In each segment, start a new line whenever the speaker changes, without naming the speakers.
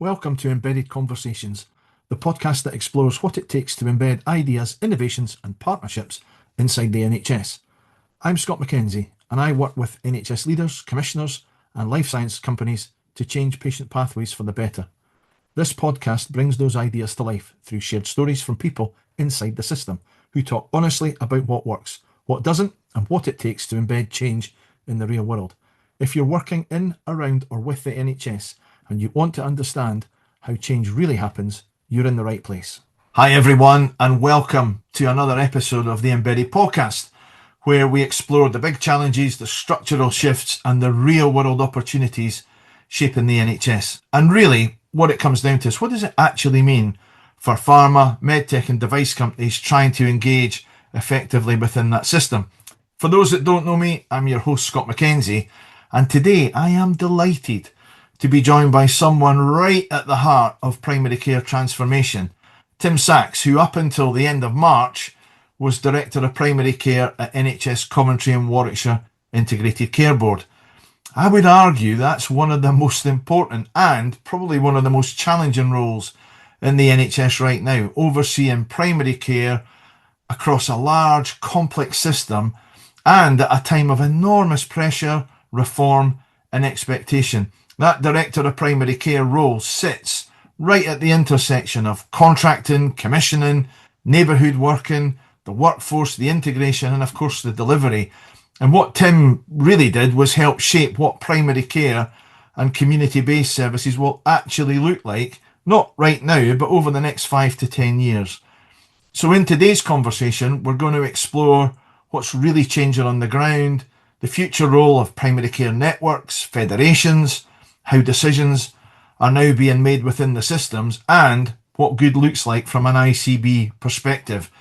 Welcome to Embedded Conversations, the podcast that explores what it takes to embed ideas, innovations and partnerships inside the NHS. I'm Scott McKenzie and I work with NHS leaders, commissioners and life science companies to change patient pathways for the better. This podcast brings those ideas to life through shared stories from people inside the system who talk honestly about what works, what doesn't and what it takes to embed change in the real world. If you're working in, around or with the NHS and you want to understand how change really happens, you're in the right place. Hi everyone, and welcome to another episode of the Embedded Podcast, where we explore the big challenges, the structural shifts and the real world opportunities shaping the NHS. And really, what it comes down to is, what does it actually mean for pharma, medtech and device companies trying to engage effectively within that system? For those that don't know me, I'm your host Scott McKenzie, and today I am delighted to be joined by someone right at the heart of primary care transformation, Tim Sachs, who up until the end of March was Director of Primary Care at NHS Coventry and Warwickshire Integrated Care Board. I would argue that's one of the most important and probably one of the most challenging roles in the NHS right now, overseeing primary care across a large, complex system and at a time of enormous pressure, reform and expectation. That Director of Primary Care role sits right at the intersection of contracting, commissioning, neighbourhood working, the workforce, the integration, and of course the delivery. And what Tim really did was help shape what primary care and community-based services will actually look like, not right now, but over the next 5 to 10 years. So in today's conversation, we're going to explore what's really changing on the ground, the future role of primary care networks, federations, how decisions are now being made within the systems, and what good looks like from an ICB perspective.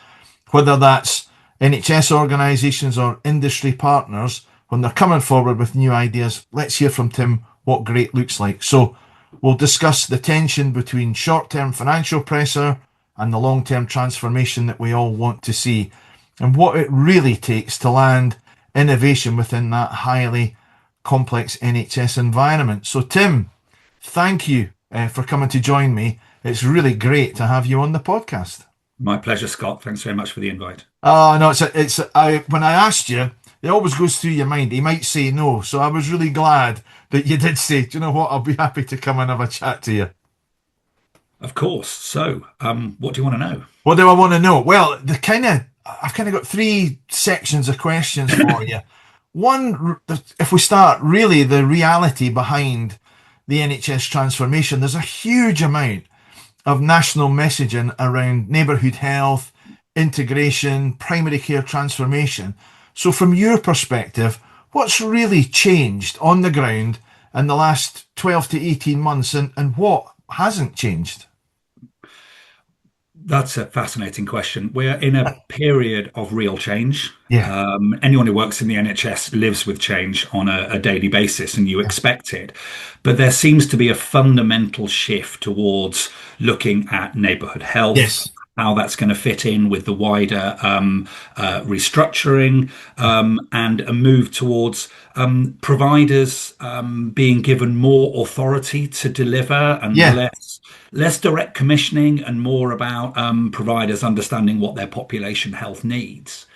Whether that's NHS organisations or industry partners, when they're coming forward with new ideas, let's hear from Tim what great looks like. So we'll discuss the tension between short-term financial pressure and the long-term transformation that we all want to see, and what it really takes to land innovation within that highly complex NHS environment. So Tim, thank you for coming to join me. It's really great to have you on the podcast.
My pleasure, Scott. Thanks very much for the invite.
No, when I asked you, it always goes through your mind, he might say no. So I was really glad that you did say, do you know what, I'll be happy to come and have a chat to you.
Of course. So, what do you want to know?
What do I want to know? Well, I've kind of got three sections of questions for you. One, if we start, really the reality behind the NHS transformation, there's a huge amount of national messaging around neighbourhood health, integration, primary care transformation. So from your perspective, what's really changed on the ground in the last 12 to 18 months and what hasn't changed?
That's a fascinating question. We're in a period of real change.
Yeah.
Anyone who works in the NHS lives with change on a daily basis, and you expect it. But there seems to be a fundamental shift towards looking at neighbourhood health,
Yes.
how that's going to fit in with the wider restructuring, and a move towards providers being given more authority to deliver and less direct commissioning and more about providers understanding what their population health needs.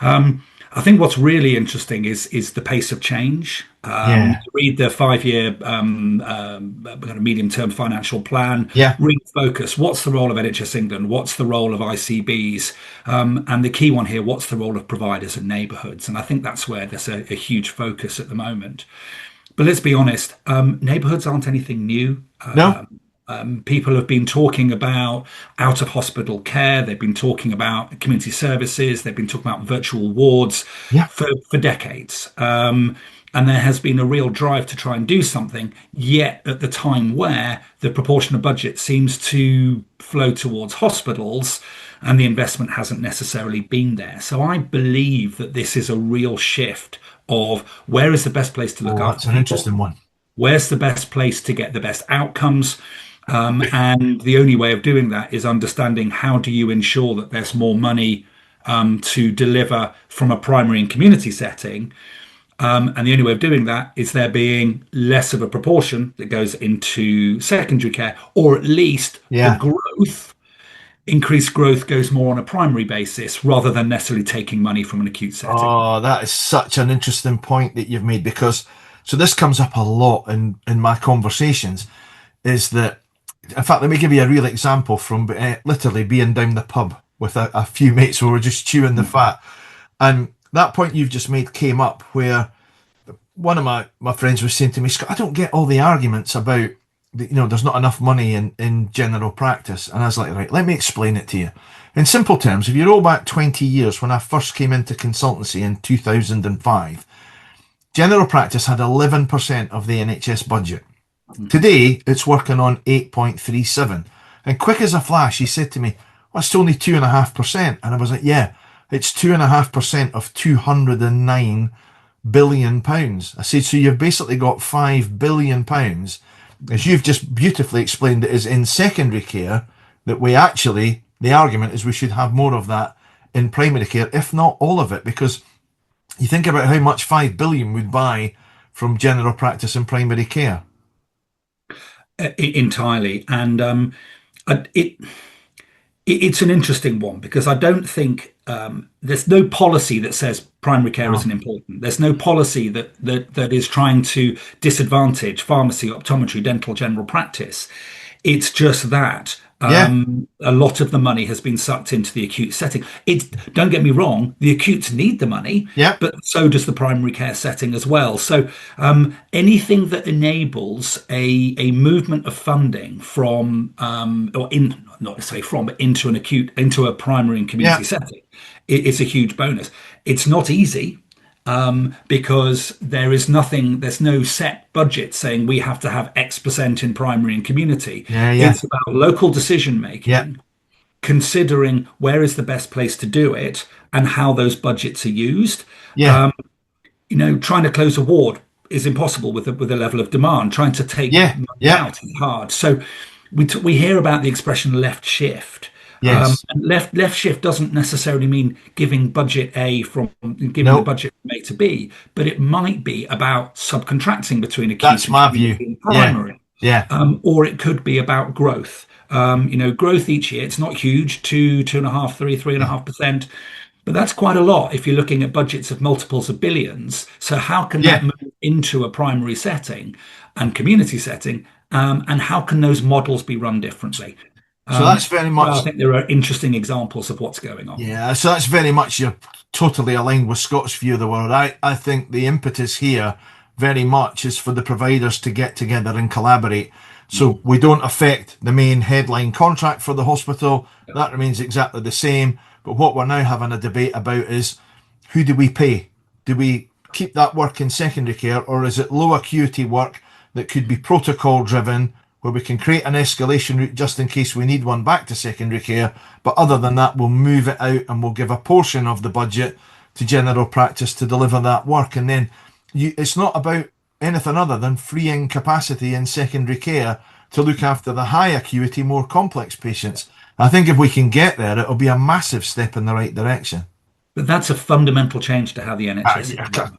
I think what's really interesting is the pace of change. Read the 5-year kind of medium-term financial plan. Really focus. What's the role of NHS England? What's the role of ICBs? And the key one here, what's the role of providers and neighbourhoods? And I think that's where there's a huge focus at the moment. But let's be honest, neighbourhoods aren't anything new.
No.
People have been talking about out of hospital care. They've been talking about community services. They've been talking about virtual wards for decades. And there has been a real drive to try and do something, yet at the time where the proportion of budget seems to flow towards hospitals and the investment hasn't necessarily been there. So I believe that this is a real shift of where is the best place to look after
That's an interesting one.
Where's the best place to get the best outcomes? And the only way of doing that is understanding how do you ensure that there's more money to deliver from a primary and community setting, And the only way of doing that is there being less of a proportion that goes into secondary care, or at least the
Yeah.
increased growth goes more on a primary basis rather than necessarily taking money from an acute setting.
Oh, that is such an interesting point that you've made, because so this comes up a lot in my conversations, is that, in fact, let me give you a real example from literally being down the pub with a few mates who were just chewing the fat. And that point you've just made came up where one of my friends was saying to me, Scott, I don't get all the arguments about, there's not enough money in general practice. And I was like, right, let me explain it to you. In simple terms, if you roll back 20 years, when I first came into consultancy in 2005, general practice had 11% of the NHS budget. Today, it's working on 8.37. And quick as a flash, he said to me, well, it's only 2.5%. And I was like, yeah, it's 2.5% of £209 billion. I said, so you've basically got £5 billion, as you've just beautifully explained, it is in secondary care, that the argument is we should have more of that in primary care, if not all of it, because you think about how much 5 billion would buy from general practice and primary care.
Entirely. And it's an interesting one, because I don't think there's no policy that says primary care isn't important. There's no policy that is trying to disadvantage pharmacy, optometry, dental, general practice. It's just that a lot of the money has been sucked into the acute setting. Don't get me wrong, the acutes need the money, but so does the primary care setting as well. So anything that enables a movement of funding from or in not necessarily from, but into a primary and community setting, it's a huge bonus. It's not easy. Because there's no set budget saying we have to have X% in primary and community. It's about local decision making, considering where is the best place to do it and how those budgets are used. Trying to close a ward is impossible with a level of demand. Trying to take money out is hard. So we hear about the expression left shift. And left shift doesn't necessarily mean giving budget A from giving the budget from A to B, but it might be about subcontracting between acute
That's my view.
And primary. Or it could be about growth. Growth each year, it's not huge, 2.5%, 3.5%, but that's quite a lot if you're looking at budgets of multiples of billions. So how can that move into a primary setting and community setting? And how can those models be run differently?
So that's very much.
I think there are interesting examples of what's going on.
Yeah, so that's very much, you're totally aligned with Scott's view of the world. I think the impetus here very much is for the providers to get together and collaborate. So we don't affect the main headline contract for the hospital. That remains exactly the same. But what we're now having a debate about is, who do we pay? Do we keep that work in secondary care, or is it low acuity work that could be protocol driven, where we can create an escalation route just in case we need one back to secondary care, but other than that, we'll move it out and we'll give a portion of the budget to general practice to deliver that work. And then it's not about anything other than freeing capacity in secondary care to look after the high acuity, more complex patients. I think if we can get there, it'll be a massive step in the right direction.
But that's a fundamental change to how the NHS is run.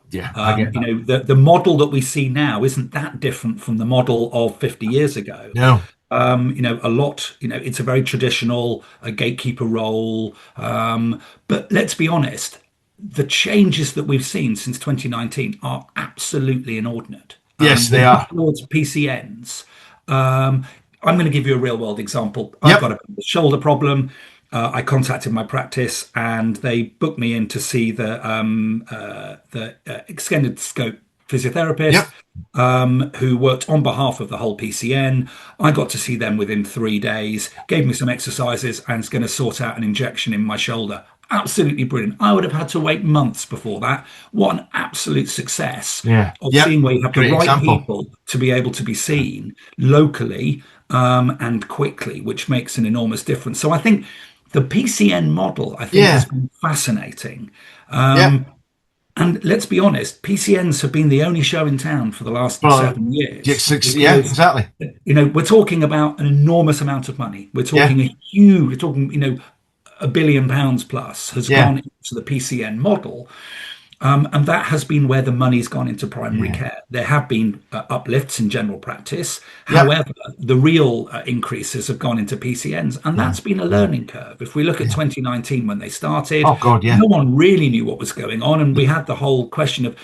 The model that we see now isn't that different from the model of 50 years ago.
No.
It's a very traditional gatekeeper role. But let's be honest, the changes that we've seen since 2019 are absolutely inordinate.
Yes, they are.
Towards PCNs. I'm going to give you a real world example. I've got a shoulder problem. I contacted my practice and they booked me in to see the extended scope physiotherapist who worked on behalf of the whole PCN. I got to see them within 3 days, gave me some exercises and is going to sort out an injection in my shoulder. Absolutely brilliant. I would have had to wait months before that. What an absolute success of seeing where you have the right people to be able to be seen locally and quickly, which makes an enormous difference. So I think the PCN model, has been fascinating. And let's be honest, PCNs have been the only show in town for the last 7 years.
Exactly.
We're talking about an enormous amount of money. We're talking £1 billion plus has gone into the PCN model. And that has been where the money's gone into primary
Yeah.
care. There have been uplifts in general practice.
Yeah.
However, the real increases have gone into PCNs, and
Yeah.
that's been a
Yeah.
learning curve. If we look at
Yeah.
2019 when they started,
Oh God, yeah.
no one really knew what was going on, and we had the whole question of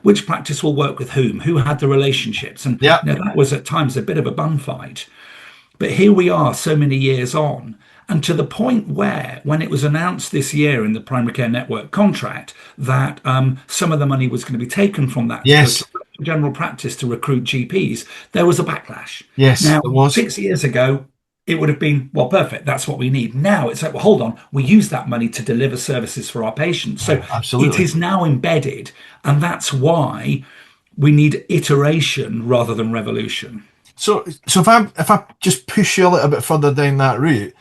which practice will work with who had the relationships, and
Yeah.
that was at times a bit of a bun fight. But here we are so many years on, and to the point where, when it was announced this year in the primary care network contract that some of the money was going to be taken from that to go
Yes.
to general practice to recruit GPs, there was a backlash.
Yes,
Now,
it was.
6 years ago, it would have been, well, perfect, that's what we need. Now it's like, well, hold on, we use that money to deliver services for our patients. So it
Absolutely.
is now embedded, and that's why we need iteration rather than revolution.
So if I just push you a little bit further down that route,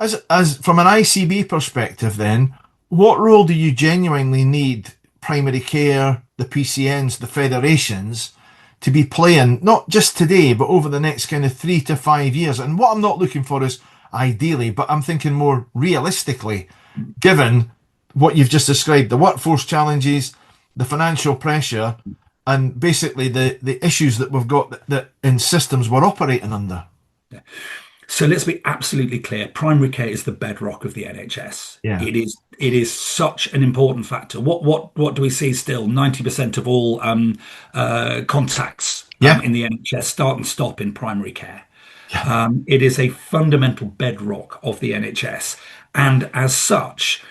as from an ICB perspective, then what role do you genuinely need primary care, the PCNs, the federations to be playing, not just today, but over the next kind of 3 to 5 years? And what I'm not looking for is ideally, but I'm thinking more realistically, given what you've just described, the workforce challenges, the financial pressure, and basically the issues that we've got that in systems we're operating under.
So let's be absolutely clear. Primary care is the bedrock of the NHS.
Yeah.
It is such an important factor. What do we see still? 90% of all contacts
Yeah.
in the NHS start and stop in primary care.
Yeah.
It is a fundamental bedrock of the NHS, and as such,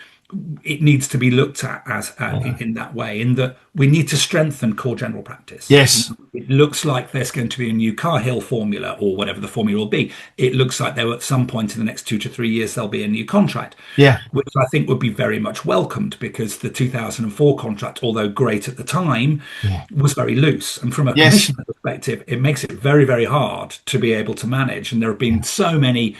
it needs to be looked at as in that way. In that we need to strengthen core general practice.
Yes.
It looks like there's going to be a new Cahill formula or whatever the formula will be. It looks like there at some point in the next 2 to 3 years there'll be a new contract,
Yeah.
which I think would be very much welcomed because the 2004 contract, although great at the time,
Yeah.
was very loose. And from a
Yes.
commissioner perspective, it makes it very, very hard to be able to manage. And there have been so many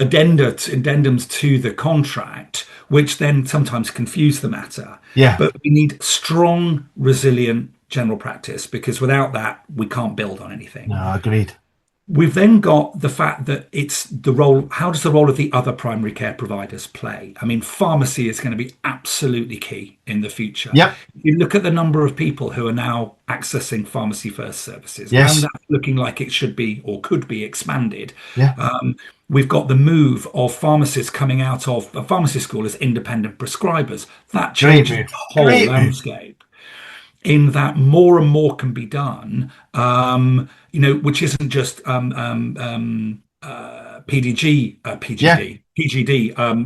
addendums to the contract, which then sometimes confuse the matter.
Yeah.
But we need strong, resilient general practice because without that, we can't build on anything.
No, agreed.
We've then got the fact that it's the role, how does the role of the other primary care providers play? I mean, pharmacy is going to be absolutely key in the future.
Yep.
You look at the number of people who are now accessing pharmacy first services,
Yes.
and that's looking like it should be or could be expanded.
Yeah.
We've got the move of pharmacists coming out of a pharmacy school as independent prescribers. That changes
move.
the whole
Great move.
landscape in that more and more can be done, which isn't just PGD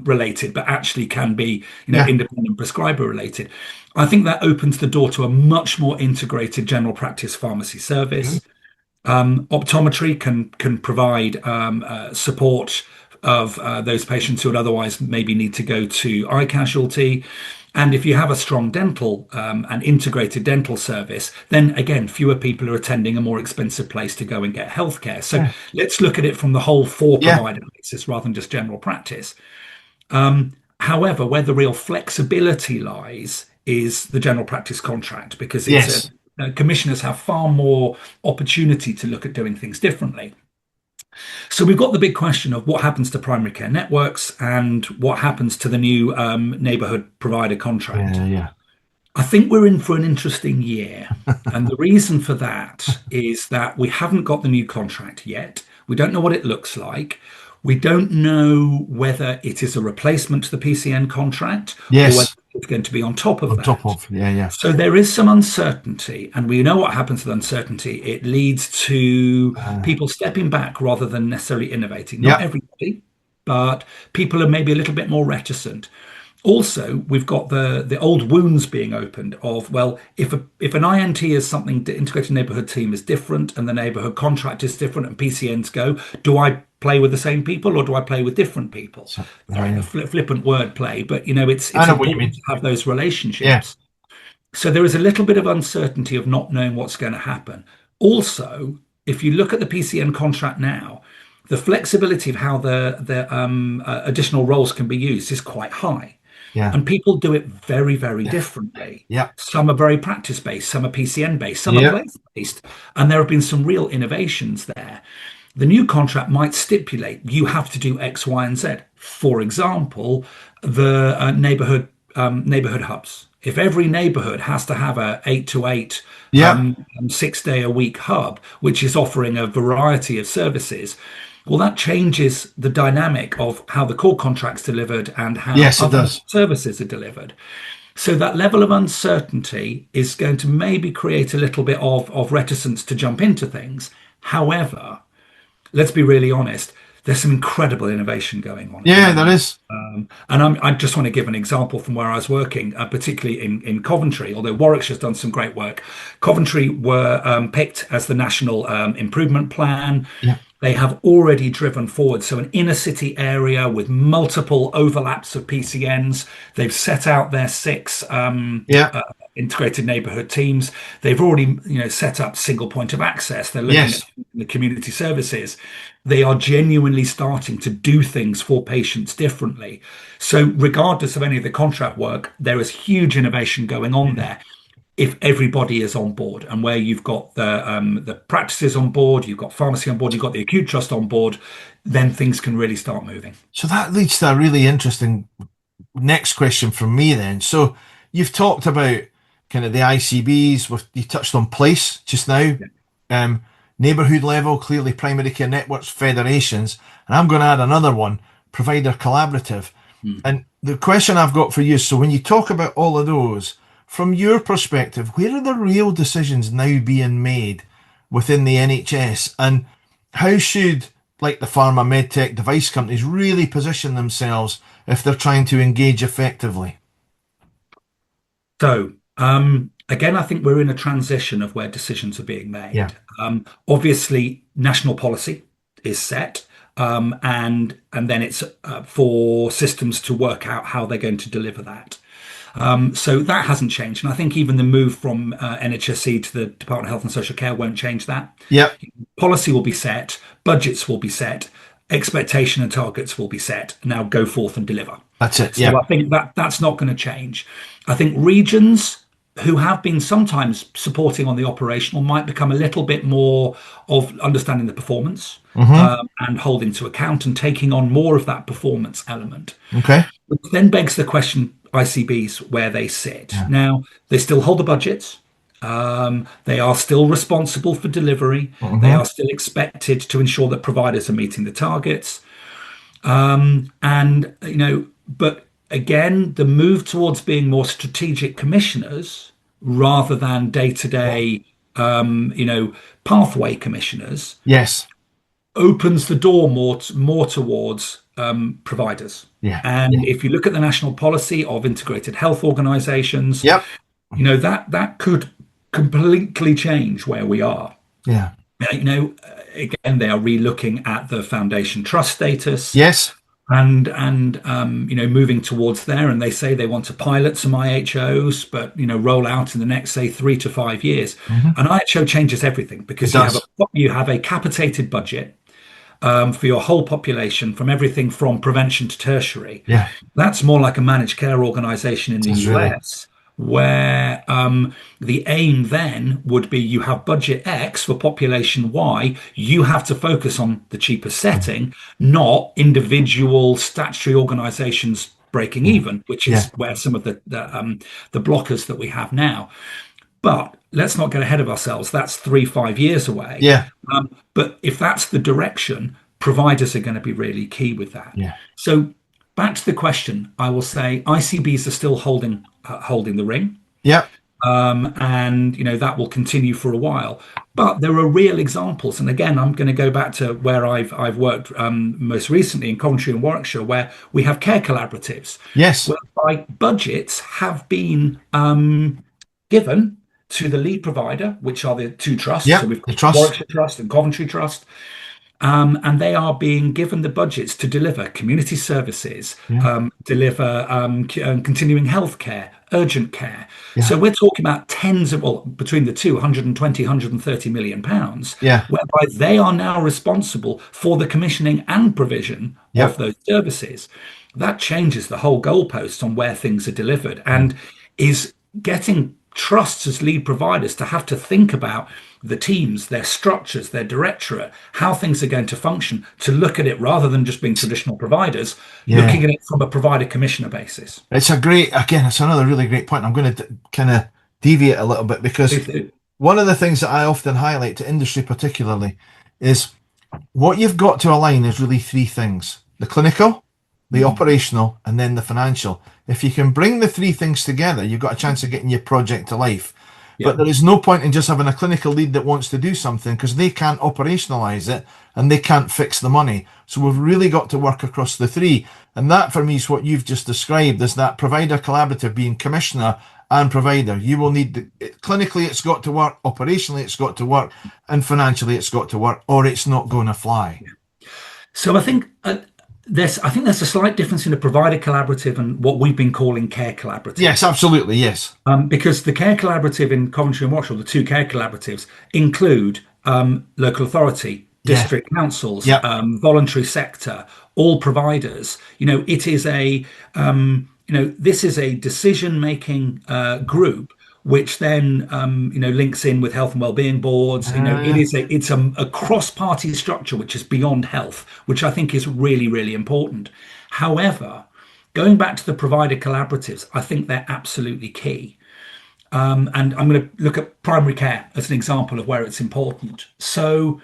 related, but actually can be,
Yeah.
independent prescriber related. I think that opens the door to a much more integrated general practice pharmacy service. Optometry can provide support of those patients who would otherwise maybe need to go to eye casualty. And if you have a strong dental and integrated dental service, then again, fewer people are attending a more expensive place to go and get healthcare. So let's look at it from the whole four provider basis rather than just general practice. However, where the real flexibility lies is the general practice contract because it's commissioners have far more opportunity to look at doing things differently. So we've got the big question of what happens to primary care networks and what happens to the new neighbourhood provider contract.
Yeah.
I think we're in for an interesting year. And the reason for that is that we haven't got the new contract yet. We don't know what it looks like. We don't know whether it is a replacement to the PCN contract or whether it's going to be on top of that.
On top of, yeah.
So there is some uncertainty, and we know what happens with uncertainty. It leads to people stepping back rather than necessarily innovating. Not everybody, but people are maybe a little bit more reticent. Also, we've got the old wounds being opened of, well, if an INT is something, the integrated neighbourhood team is different and the neighbourhood contract is different and PCNs go, do I play with the same people or do I play with different people? Sorry, a flippant word play, but it's important to have those relationships. So there is a little bit of uncertainty of not knowing what's going to happen. Also, if you look at the PCN contract now, the flexibility of how the additional roles can be used is quite high.
Yeah.
And people do it very, very differently.
Yeah.
Some are very practice-based, some are PCN-based, some are place-based. And there have been some real innovations there. The new contract might stipulate you have to do X, Y, and Z. For example, the neighbourhood neighbourhood hubs. If every neighbourhood has to have a 8 to 8
Yeah.
6 day a week hub, which is offering a variety of services, well, that changes the dynamic of how the core contract's delivered and how
Yes, it
other
does.
services are delivered. So that level of uncertainty is going to maybe create a little bit of reticence to jump into things. However, let's be really honest, there's some incredible innovation going on at the
Yeah, there
moment.
is.
And I just want to give an example from where I was working, particularly in Coventry, although Warwickshire's done some great work. Coventry were picked as the national improvement plan.
Yeah.
They have already driven forward. So an inner city area with multiple overlaps of PCNs. They've set out their 6
Yeah.
integrated neighbourhood teams. They've already, set up single point of access. They're looking at
Yes.
the community services. They are genuinely starting to do things for patients differently. So regardless of any of the contract work, there is huge innovation going on there if everybody is on board, and where you've got the practices on board, you've got pharmacy on board, you've got the acute trust on board, then things can really start moving.
So that leads to a really interesting next question from me then. So you've talked about kind of the ICBs, you touched on place just now, neighbourhood level, clearly primary care networks, federations, and I'm going to add another one, provider collaborative. And the question I've got for you is, so when you talk about all of those, from your perspective, where are the real decisions now being made within the NHS, and how should, like the pharma medtech device companies, really position themselves if they're trying to engage effectively?
So, again, I think we're in a transition of where decisions are being
Yeah.
made. Obviously, national policy is set, and then it's for systems to work out how they're going to deliver that. So that hasn't changed, and I think even the move from NHSE to the Department of Health and Social Care won't change that.
Yep.
Policy will be set, budgets will be set, expectation and targets will be set. Now go forth and deliver.
That's it.
So
Yeah.
I think that's not going to change. I think regions who have been sometimes supporting on the operational might become a little bit more of understanding the performance, and holding to account and taking on more of that performance element.
Okay.
Which then begs the question, ICBs, where they sit.
Yeah.
Now, they still hold the budgets. They are still responsible for delivery. They are still expected to ensure that providers are meeting the targets. But again, the move towards being more strategic commissioners rather than day-to-day, pathway commissioners
Yes.
opens the door more towards providers.
Yeah.
And if you look at the national policy of integrated health organizations,
Yep.
that could completely change where we are.
Yeah.
Again, they are re-looking at the foundation trust status,
Yes.
and moving towards there. And they say they want to pilot some IHOs, but roll out in the next, say, 3 to 5 years. An IHO changes everything because you have a capitated budget for your whole population, from everything from prevention to tertiary.
Yeah.
That's more like a managed care organization in the US, where the aim then would be you have budget X for population Y. You have to focus on the cheapest setting, not individual statutory organizations breaking even, which is where some of the blockers that we have now. But let's not get ahead of ourselves. That's 3, 5 years away.
Yeah.
But if that's the direction, providers are going to be really key with that.
Yeah.
So back to the question, I will say ICBs are still holding the ring.
Yep.
And that will continue for a while. But there are real examples, and again, I'm going to go back to where I've worked most recently in Coventry and Warwickshire, where we have care collaboratives.
Yes.
Whereby budgets have been given to the lead provider, which are the 2 trusts.
Yep,
So we've
the
got
trust.
Warwickshire Trust and Coventry Trust. And they are being given the budgets to deliver community services, deliver continuing healthcare, urgent care.
Yeah.
So we're talking about between the two, 120, 130 million pounds, whereby they are now responsible for the commissioning and provision of those services. That changes the whole goalpost on where things are delivered, and is getting trusts as lead providers to have to think about the teams, their structures, their directorate, how things are going to function, to look at it rather than just being traditional providers,
Yeah.
looking at it from a provider commissioner basis.
It's another really great point. I'm going to kind of deviate a little bit because one of the things that I often highlight to industry particularly is what you've got to align is really three things: the clinical, the operational, and then the financial. If you can bring the three things together, you've got a chance of getting your project to life.
Yeah.
But there is no point in just having a clinical lead that wants to do something because they can't operationalize it and they can't fix the money. So we've really got to work across the three. And that for me is what you've just described, is that provider collaborative, being commissioner and provider. You will need clinically it's got to work, operationally it's got to work, and financially it's got to work, or it's not going to fly.
So I think there's a slight difference in a provider collaborative and what we've been calling care collaborative.
Yes, absolutely, yes.
Because the care collaborative in Coventry and Warwickshire, the two care collaboratives, include local authority, district councils,
Yep.
Voluntary sector, all providers. It is this is a decision-making group which then links in with health and wellbeing boards. It's a cross-party structure which is beyond health, which I think is really, really important. However, going back to the provider collaboratives, I think they're absolutely key. And I'm going to look at primary care as an example of where it's important. So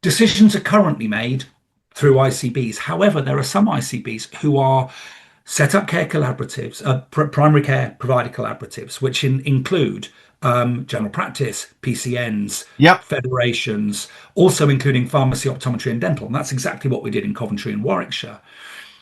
decisions are currently made through ICBs. However, there are some ICBs who are set up care collaboratives, primary care provider collaboratives, which include general practice, PCNs,
Yep.
federations, also including pharmacy, optometry, and dental. And that's exactly what we did in Coventry and Warwickshire.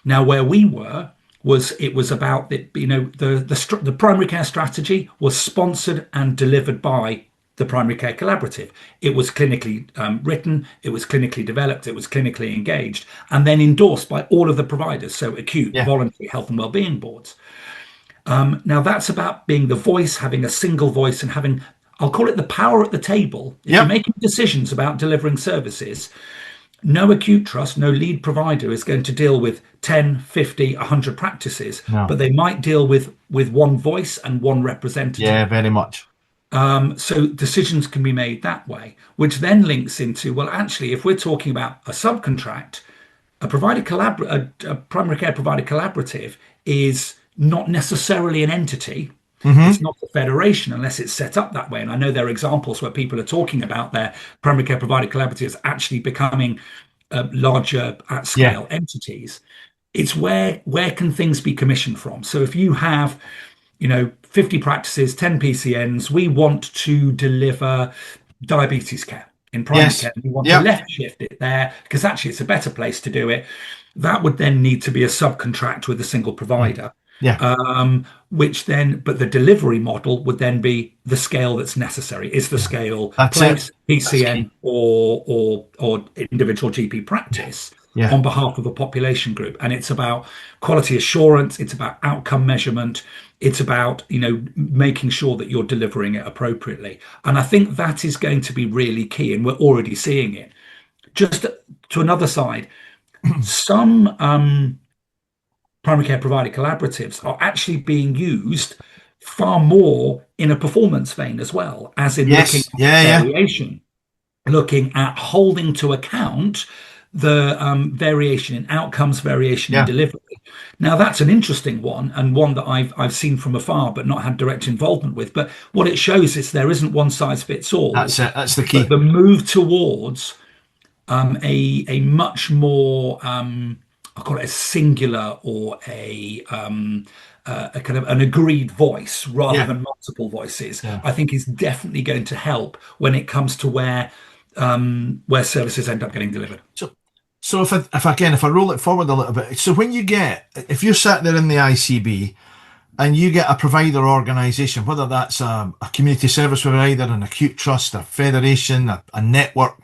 Now, where we were was about the primary care strategy was sponsored and delivered by the primary care collaborative. It was clinically written, it was clinically developed, it was clinically engaged, and then endorsed by all of the providers, so acute, voluntary, health and wellbeing boards. Now that's about being the voice, having a single voice, and having, I'll call it the power at the table. If you're making decisions about delivering services, no acute trust, no lead provider is going to deal with 10, 50, 100 practices, but they might deal with one voice and one representative.
Yeah, very much.
So decisions can be made that way, which then links into, well, actually, if we're talking about a subcontract, a primary care provider collaborative is not necessarily an entity. It's not a federation unless it's set up that way. And I know there are examples where people are talking about their primary care provider collaboratives actually becoming larger at scale entities. It's where can things be commissioned from? So if you have 50 practices, 10 PCNs, we want to deliver diabetes care in primary care. We want to left shift it there because actually it's a better place to do it. That would then need to be a subcontract with a single provider. But the delivery model would then be the scale that's necessary. Is the scale place, PCN or individual GP practice on behalf of a population group? And it's about quality assurance. It's about outcome measurement. It's about making sure that you're delivering it appropriately. And I think that is going to be really key, and we're already seeing it. Just to another side, some primary care provider collaboratives are actually being used far more in a performance vein as well, as in looking at variation, looking at holding to account the variation in outcomes, variation in delivery. Now, that's an interesting one, and one that I've seen from afar but not had direct involvement with. But what it shows is there isn't one size fits all.
That's it. That's the key.
But the move towards a much more I'll call it a singular or a kind of an agreed voice rather than multiple voices, I think is definitely going to help when it comes to where services end up getting delivered.
So if I roll it forward a little bit, so if you're sat there in the ICB and you get a provider organisation, whether that's a community service provider, an acute trust, a federation, a network,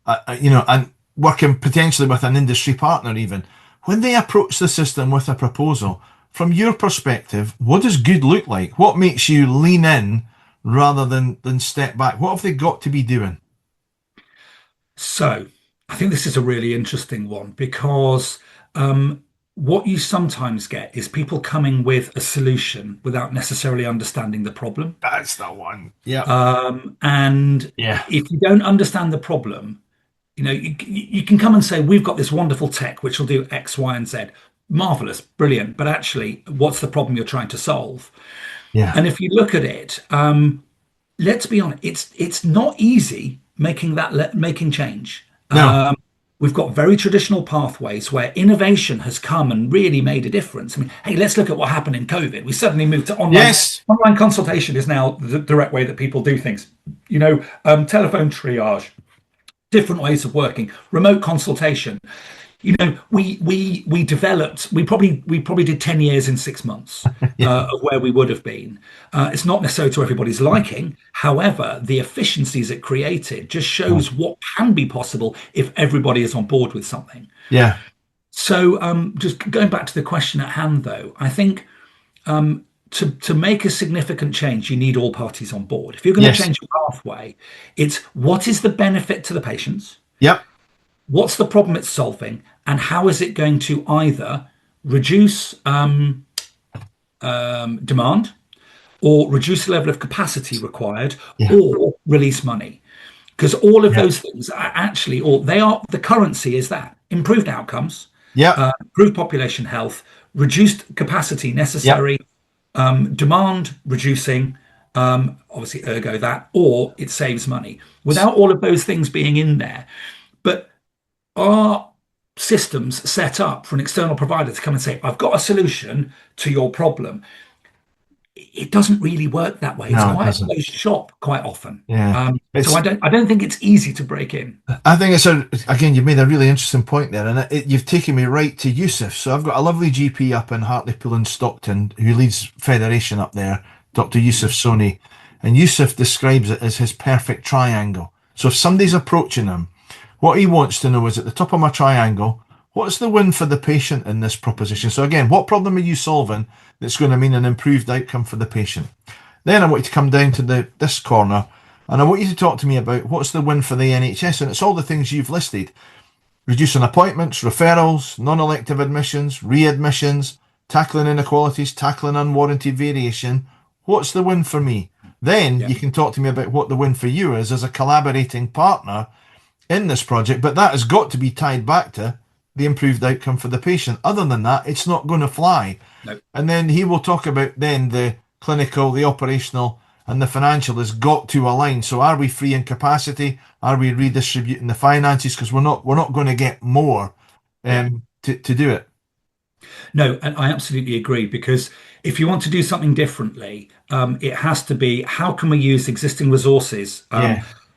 and working potentially with an industry partner even, when they approach the system with a proposal, from your perspective, what does good look like? What makes you lean in rather than step back? What have they got to be doing?
So I think this is a really interesting one because what you sometimes get is people coming with a solution without necessarily understanding the problem.
That's the one. Yeah.
And
Yeah.
if you don't understand the problem, you can come and say, we've got this wonderful tech which will do X, Y, and Z. Marvelous, brilliant. But actually, what's the problem you're trying to solve?
Yeah.
And if you look at it, let's be honest, it's not easy making change.
No.
We've got very traditional pathways where innovation has come and really made a difference. I mean, hey, let's look at what happened in COVID. We suddenly moved to online.
Yes.
Online consultation is now the direct way that people do things. Telephone triage, different ways of working, remote consultation. We developed. We probably did 10 years in 6 months of where we would have been. It's not necessarily to everybody's liking. However, the efficiencies it created just shows what can be possible if everybody is on board with something.
Yeah.
So, just going back to the question at hand, though, I think to make a significant change, you need all parties on board. If you're going to change a pathway, it's what is the benefit to the patients?
Yep.
What's the problem it's solving, and how is it going to either reduce demand or reduce the level of capacity required or release money? Because all of those things are actually, or they are, the currency is that improved outcomes, improved population health, reduced capacity necessary, demand reducing, obviously ergo that, or it saves money. Without all of those things being in there. But are systems set up for an external provider to come and say, I've got a solution to your problem? It doesn't really work that way. It's quite a closed shop quite often.
Yeah.
So I don't think it's easy to break in.
I think again, you've made a really interesting point there, and you've taken me right to Yusuf. So I've got a lovely GP up in Hartlepool and Stockton who leads Federation up there, Dr. Yusuf Soni, and Yusuf describes it as his perfect triangle. So if somebody's approaching him, what he wants to know is, at the top of my triangle, what's the win for the patient in this proposition? So again, what problem are you solving that's going to mean an improved outcome for the patient? Then I want you to come down to this corner, and I want you to talk to me about what's the win for the NHS. And it's all the things you've listed: reducing appointments, referrals, non-elective admissions, readmissions, tackling inequalities, tackling unwarranted variation. What's the win for me? Then you can talk to me about what the win for you is as a collaborating partner in this project, but that has got to be tied back to the improved outcome for the patient. Other than that, it's not going to fly.
Nope.
And then he will talk about then the clinical, the operational, and the financial has got to align. So are we free in capacity? Are we redistributing the finances? Because we're not going to get more to do it.
No, and I absolutely agree, because if you want to do something differently, it has to be, how can we use existing resources?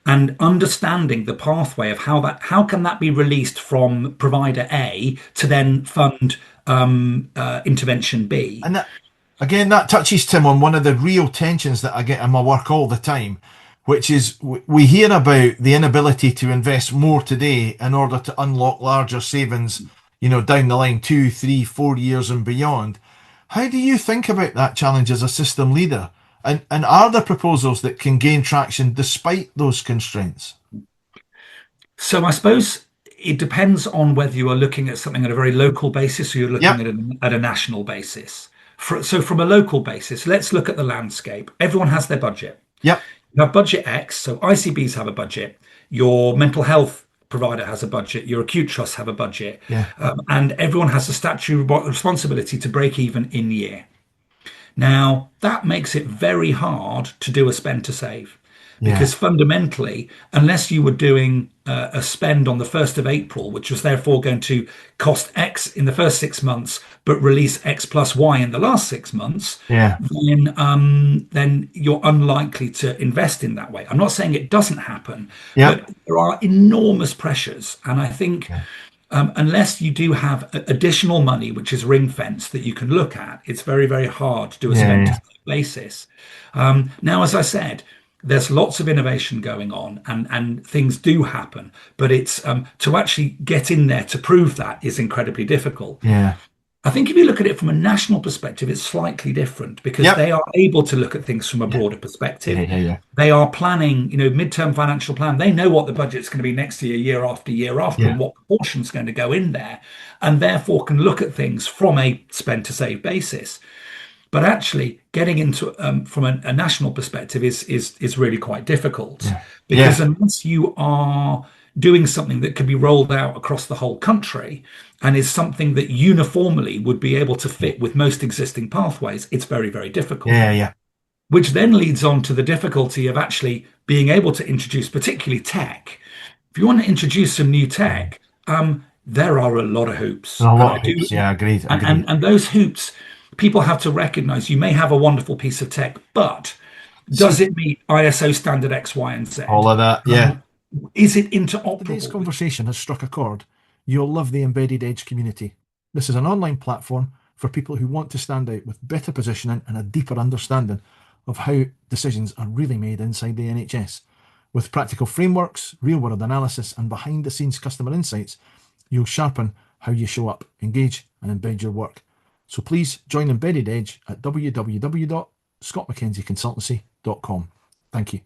And understanding the pathway of how can that be released from provider A to then fund intervention B.
And that touches, Tim, on one of the real tensions that I get in my work all the time, which is we hear about the inability to invest more today in order to unlock larger savings, down the line, 2, 3, 4 years and beyond. How do you think about that challenge as a system leader? And are there proposals that can gain traction despite those constraints?
So I suppose it depends on whether you are looking at something at a very local basis or you're looking at a national basis. So from a local basis, let's look at the landscape. Everyone has their budget.
Yep.
You have budget X, so ICBs have a budget. Your mental health provider has a budget. Your acute trusts have a budget. And everyone has a statutory responsibility to break even in year. Now, that makes it very hard to do a spend to save, because fundamentally, unless you were doing a spend on the 1st of April, which was therefore going to cost X in the first 6 months, but release X plus Y in the last 6 months, then you're unlikely to invest in that way. I'm not saying it doesn't happen, but there are enormous pressures. And I think unless you do have additional money, which is ring fence that you can look at, it's very, very hard to do a spend to save basis. Now, as I said, there's lots of innovation going on and things do happen, but it's to actually get in there to prove that is incredibly difficult. I think if you look at it from a national perspective, it's slightly different because
Yep.
they are able to look at things from a
Yeah.
broader
Yeah.
perspective.
Yeah. Yeah.
They are planning, midterm financial plan. They know what the budget's going to be next year after,
Yeah.
and what proportion's going to go in there, and therefore can look at things from a spend to save basis. But actually, getting into from a national perspective is really quite difficult
Yeah.
because
Yeah.
unless you are doing something that can be rolled out across the whole country and is something that uniformly would be able to fit with most existing pathways, it's very, very difficult.
Yeah. Yeah.
Which then leads on to the difficulty of actually being able to introduce, particularly tech. If you want to introduce some new
Yeah.
tech, there are a lot of
There
hoops,
are a
and
lot
I
of
do,
hoops. Yeah. Agreed.
and
Agreed.
those hoops, people have to recognize. You may have a wonderful piece of tech, but does
See,
it meet ISO standard X, Y, and Z?
all of that. Yeah.
Um, is it
Today's
interoperable with?
conversation has struck a chord. You'll love the Embedded Edge community. This is an online platform for people who want to stand out with better positioning and a deeper understanding of how decisions are really made inside the NHS. With practical frameworks, real world analysis, and behind the scenes customer insights, you'll sharpen how you show up, engage, and embed your work. So please join Embedded Edge at www.scottmckenzie consultancy.com. Thank you.